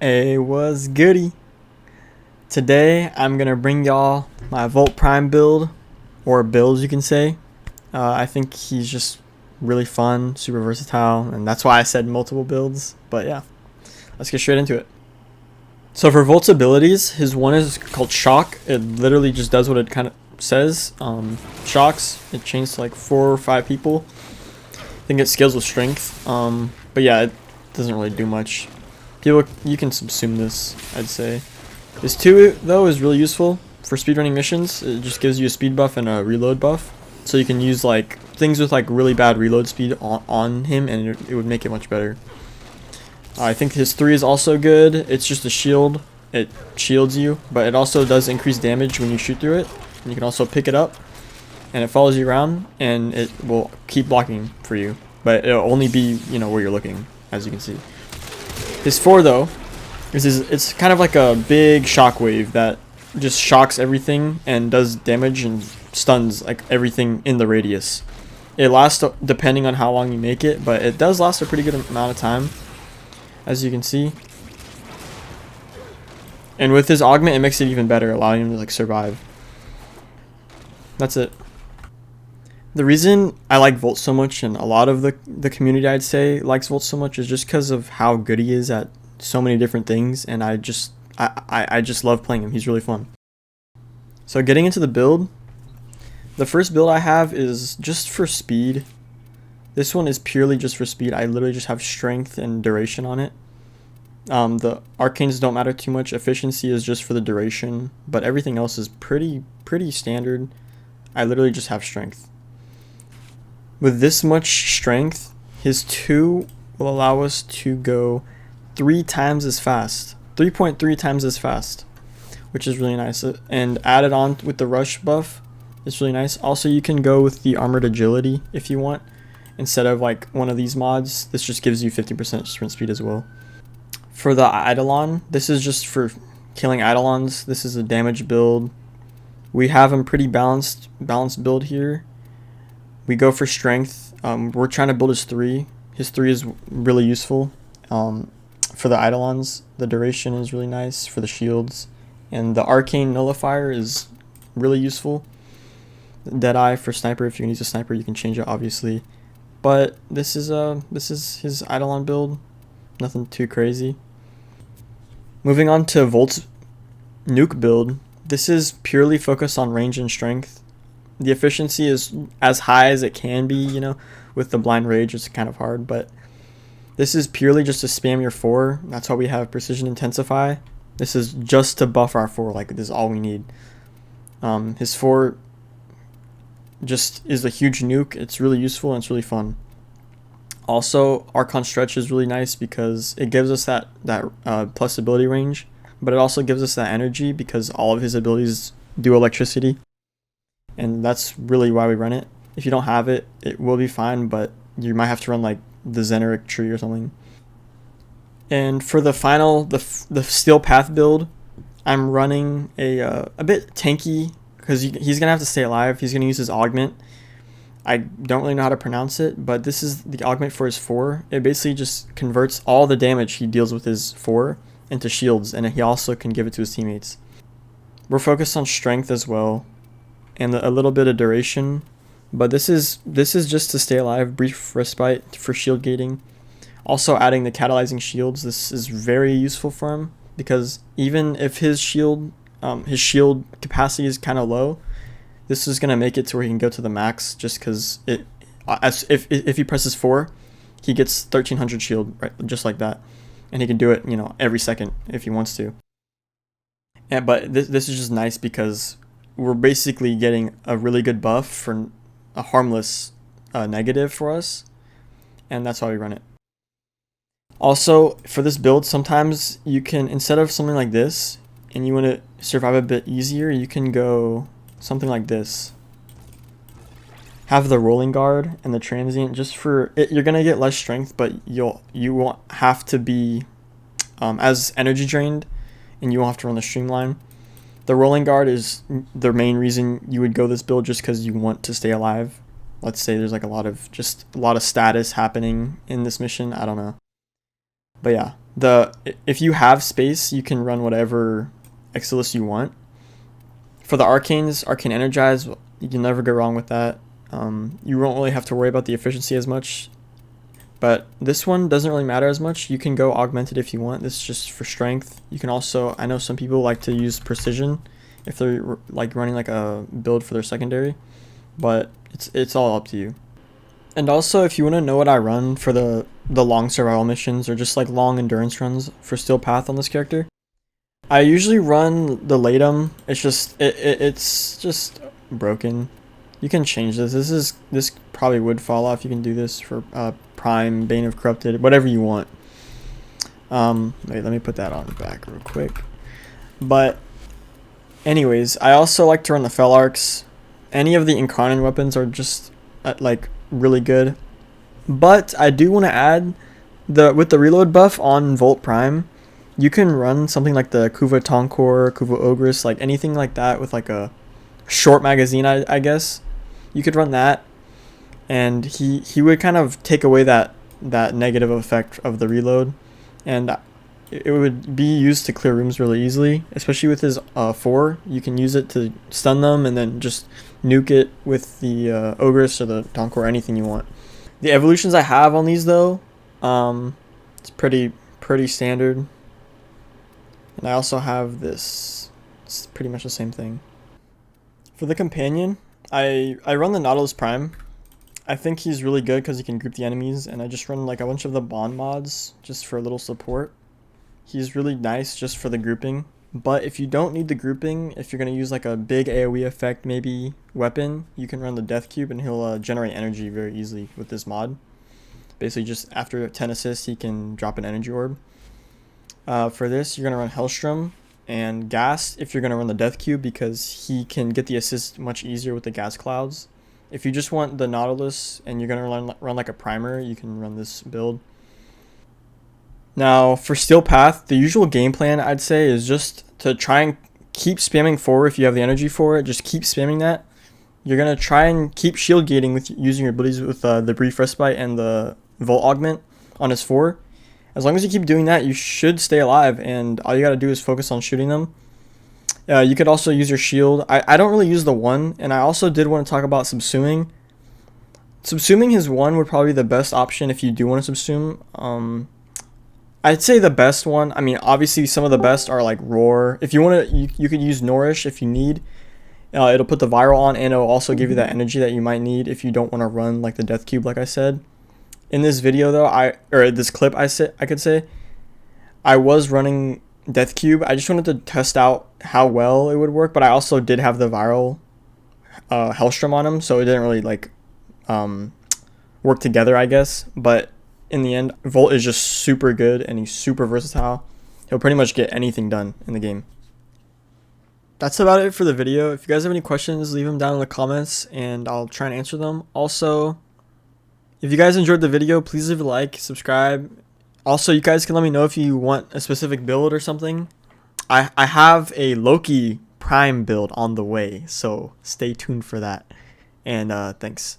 Hey, what's goody? Today I'm gonna bring y'all my Volt Prime build, or builds you can say. I think he's just really fun, super versatile, and that's why I said multiple builds. But yeah, let's get straight into it. So for Volt's abilities, his one is called Shock. It literally just does what it kind of says. Shocks. It chains to like 4 or 5 people. I think it scales with strength. But yeah, it doesn't really do much. People, you can subsume this, I'd say. This 2 though is really useful for speedrunning missions. It just gives you a speed buff and a reload buff. So you can use like things with like really bad reload speed on him, and it would make it much better. I think his 3 is also good. It's just a shield. It shields you, but it also does increase damage when you shoot through it. And you can also pick it up, and it follows you around, and it will keep blocking for you. But it'll only be, where you're looking, as you can see. His 4 though, it's kind of like a big shockwave that just shocks everything and does damage and stuns like everything in the radius. It lasts depending on how long you make it, but it does last a pretty good amount of time, as you can see. And with his augment, it makes it even better, allowing him to like survive. That's it. The reason I like Volt so much, and a lot of the community I'd say likes Volt so much, is just because of how good he is at so many different things, and I just love playing him. He's really fun. So getting into the build, the first build I have is just for speed. This one is purely just for speed. I literally just have strength and duration on it. The arcanes don't matter too much. Efficiency is just for the duration, but everything else is pretty standard. I literally just have strength. With this much strength, his 2 will allow us to go 3 times as fast, 3.3 times as fast, which is really nice. And added on with the rush buff, it's really nice. Also, you can go with the armored agility if you want, instead of like one of these mods. This just gives you 50% sprint speed as well. For the Eidolon, this is just for killing Eidolons. This is a damage build. We have a pretty balanced build here. We go for strength. We're trying to build his 3. His 3 is really useful. For the Eidolons, the duration is really nice for the shields, and the arcane nullifier is really useful. Deadeye for sniper. If you can use a sniper, you can change it obviously. But this is his Eidolon build. Nothing too crazy. Moving on to Volt's nuke build. This is purely focused on range and strength. The efficiency is as high as it can be, with the blind rage it's kind of hard, but this is purely just to spam your 4. That's why we have precision intensify. This is just to buff our 4, like this is all we need. His 4 just is a huge nuke. It's really useful and it's really fun. Also, Archon Stretch is really nice because it gives us that plus ability range, but it also gives us that energy because all of his abilities do electricity, and that's really why we run it. If you don't have it, it will be fine, but you might have to run like the Xeneric tree or something. And for the final, the Steel Path build, I'm running a bit tanky because he's gonna have to stay alive. He's gonna use his augment. I don't really know how to pronounce it, but this is the augment for his 4. It basically just converts all the damage he deals with his 4 into shields, and he also can give it to his teammates. We're focused on strength as well, and a little bit of duration, but this is just to stay alive, brief respite for shield gating. Also adding the catalyzing shields, this is very useful for him because even if his shield capacity is kind of low, this is going to make it to where he can go to the max, just because if he presses 4, he gets 1300 shield, right, just like that. And he can do it, every second if he wants to. But this is just nice because we're basically getting a really good buff for a harmless negative for us. And that's why we run it. Also, for this build, sometimes you can, instead of something like this, and you want to survive a bit easier, you can go something like this. Have the rolling guard and the transient just for it. You're gonna get less strength, but you won't have to be as energy drained, and you won't have to run the streamline. The rolling guard is the main reason you would go this build, just because you want to stay alive. Let's say there's like a lot of status happening in this mission. I don't know, but yeah, if you have space, you can run whatever Exilus you want. For the Arcanes, Arcane Energize, you can never go wrong with that. You won't really have to worry about the efficiency as much. But this one doesn't really matter as much. You can go Augmented if you want. This is just for strength. You can also, I know some people like to use Precision if they're like running like a build for their secondary. But it's all up to you. And also, if you want to know what I run for the long survival missions or just like long endurance runs for Steel Path on this character, I usually run the Latum. It's just broken. You can change this. This probably would fall off. You can do this for Prime, Bane of Corrupted, whatever you want. Wait, let me put that on back real quick. But anyways, I also like to run the Fel Arcs. Any of the Incarnate weapons are just like really good. But I do want to add with the reload buff on Volt Prime, you can run something like the Kuva Tonkor, Kuva Ogress, like anything like that with like a short magazine, I guess. You could run that, and he would kind of take away that negative effect of the reload, and it would be used to clear rooms really easily, especially with his 4. You can use it to stun them and then just nuke it with the Ogress or the Tonkor, anything you want. The evolutions I have on these though, it's pretty standard. And I also have this. It's pretty much the same thing. For the companion, I run the Nautilus Prime. I think he's really good because he can group the enemies, and I just run like a bunch of the bond mods just for a little support. He's really nice just for the grouping. But if you don't need the grouping, if you're going to use like a big AoE effect maybe weapon, you can run the Death Cube and he'll generate energy very easily with this mod. Basically just after 10 assists he can drop an energy orb. For this you're going to run Hellstrom and Gas if you're going to run the Death Cube, because he can get the assist much easier with the gas clouds. If you just want the Nautilus and you're going to run like a primer, you can run this build. Now, for Steel Path, the usual game plan, I'd say, is just to try and keep spamming 4 if you have the energy for it. Just keep spamming that. You're going to try and keep shield gating with using your abilities with the Brief Respite and the Volt Augment on his 4. As long as you keep doing that, you should stay alive, and all you got to do is focus on shooting them. You could also use your shield. I don't really use the 1, and I also did want to talk about subsuming. Subsuming his 1 would probably be the best option if you do want to subsume. I'd say the best one, I mean, obviously some of the best are like Roar. If you want to, you could use Nourish if you need. It'll put the viral on, and it'll also give you that energy that you might need if you don't want to run like the Death Cube, like I said. In this video though, this clip I could say, I was running Death Cube. I just wanted to test out how well it would work, but I also did have the viral Hellstrom on him, so it didn't really like work together, I guess. But in the end, Volt is just super good and he's super versatile. He'll pretty much get anything done in the game. That's about it for the video. If you guys have any questions, leave them down in the comments and I'll try and answer them. Also, if you guys enjoyed the video, please leave a like, subscribe. Also, you guys can let me know if you want a specific build or something. I have a Loki Prime build on the way, so stay tuned for that. And thanks.